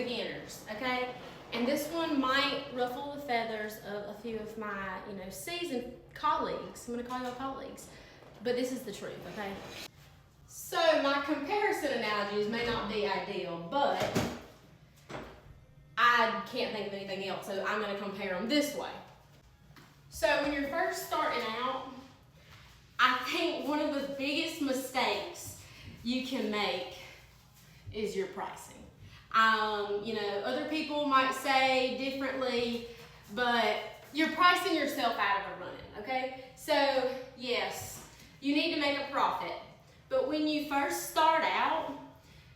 beginners, okay? And this one might ruffle the feathers of a few of my, seasoned colleagues. I'm gonna call y'all colleagues, but this is the truth, okay? So my comparison analogies may not be ideal, but I can't think of anything else, so I'm gonna compare them this way. So when you're first starting out, I think one of the biggest mistakes you can make is your pricing. Other people might say differently, but you're pricing yourself out of the running, okay? So yes, you need to make a profit, but when you first start out,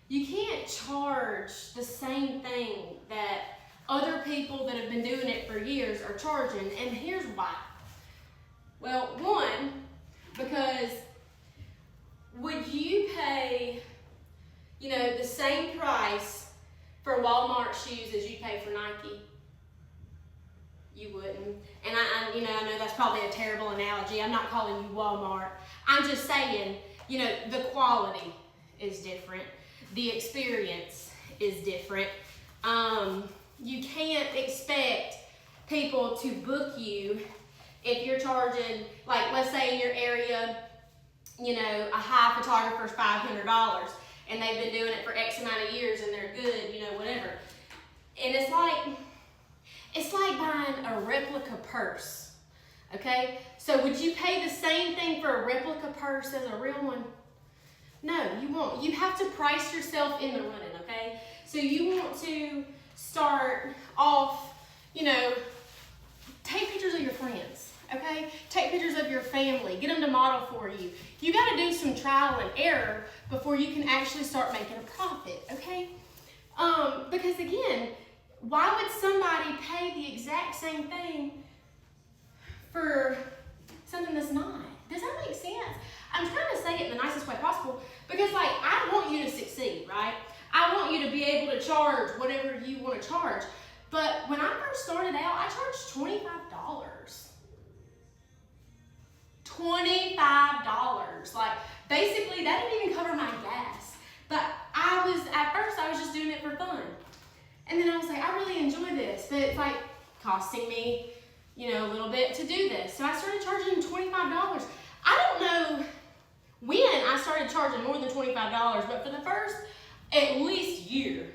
you can't charge the same thing that other people that have been doing it for years are charging, and here's why. Well, one, because would you pay, the same price for Walmart shoes as you pay for Nike? You wouldn't. And I know that's probably a terrible analogy. I'm not calling you Walmart. I'm just saying, the quality is different. The experience is different. You can't expect people to book you if you're charging, like, let's say in your area, a high photographer's $500 and they've been doing it for X amount of years and they're good, whatever. And it's like buying a replica purse, okay? So would you pay the same thing for a replica purse as a real one? No, you won't. You have to price yourself in the running, okay? So you want to start off, take pictures of your friends, okay? Take pictures of your family. Get them to model for you. You got to do some trial and error before you can actually start making a profit, okay? Because again, why would somebody pay the exact same thing for something that's not? Does that make sense? I'm trying to say it in the nicest way possible because, I want you to succeed, right? I want you to be able to charge whatever you want to charge. But when I first started out, I charged $25. $25. Basically, that didn't even cover my gas. But at first, I was just doing it for fun. And then I was like, I really enjoy this, but it's costing me, a little bit to do this. So I started charging $25. I don't know when I started charging more than $25, but for the first at least year,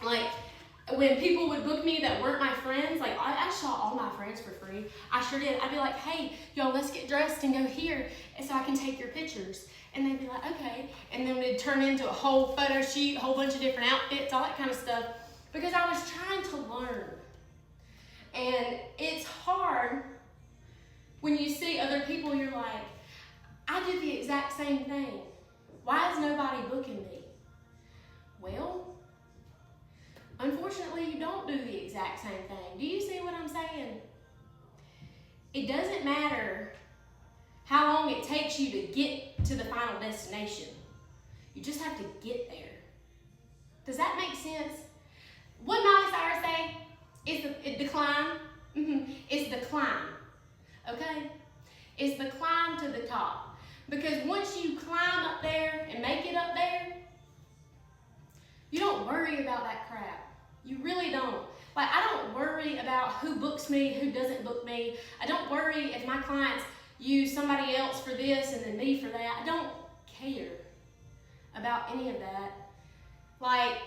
when people would book me that weren't my friends, I shot all my friends for free. I sure did. I'd be like, hey, y'all, let's get dressed and go here and so I can take your pictures. And they'd be like, okay. And then we'd turn into a whole photo shoot, a whole bunch of different outfits, all that kind of stuff, because I was trying to learn. And it's hard when you see other people, you're like, I do the exact same thing. Why is nobody booking me? Well, unfortunately, you don't do the exact same thing. Do you see what I'm saying? It doesn't matter how long it takes you to get to the final destination. You just have to get there. Does that make sense? What Miley Cyrus say? It's the climb. It's the climb. Okay? It's the climb to the top. Because once you climb up there and make it up there, you don't worry about that crap. You really don't. I don't worry about who books me, who doesn't book me. I don't worry if my clients use somebody else for this and then me for that. I don't care about any of that. I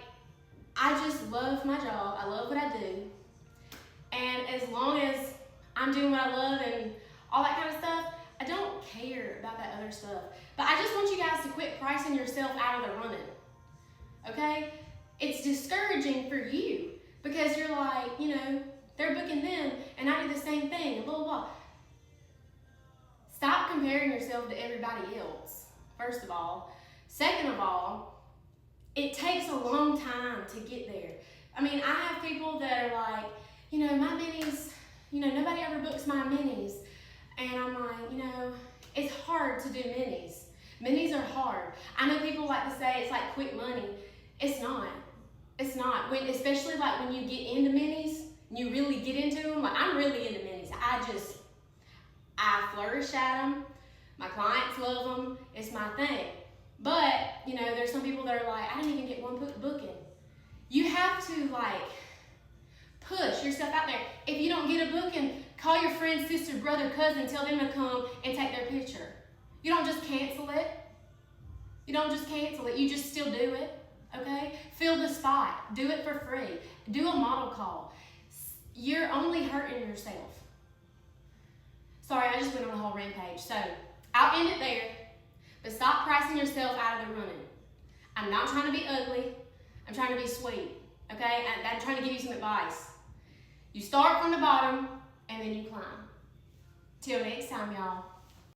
just love my job. I love what I do. And as long as I'm doing what I love and all that kind of stuff, I don't care about that other stuff. But I just want you guys to quit pricing yourself out of the running. Okay? It's discouraging for you because you're like, they're booking them and I do the same thing and blah, blah, blah. Stop comparing yourself to everybody else, first of all. Second of all, it takes a long time to get there. I have people that are like, my minis, nobody ever books my minis. And I'm like, it's hard to do minis. Minis are hard. I know people like to say it's like quick money. It's not. It's not. Especially when you get into minis, and you really get into them. I'm really into minis. I flourish at them. My clients love them. It's my thing. But, there's some people that are like, I didn't even get one booking. You have to like push yourself out there. If you don't get a booking, call your friend, sister, brother, cousin, tell them to come and take their picture. You don't just cancel it. You don't just cancel it. You just still do it, okay? Fill the spot. Do it for free. Do a model call. You're only hurting yourself. Sorry, I just went on a whole rampage. So I'll end it there, but stop pricing yourself out of the running. I'm not trying to be ugly. I'm trying to be sweet, okay? I'm trying to give you some advice. You start from the bottom, and then you climb. Till next time, y'all.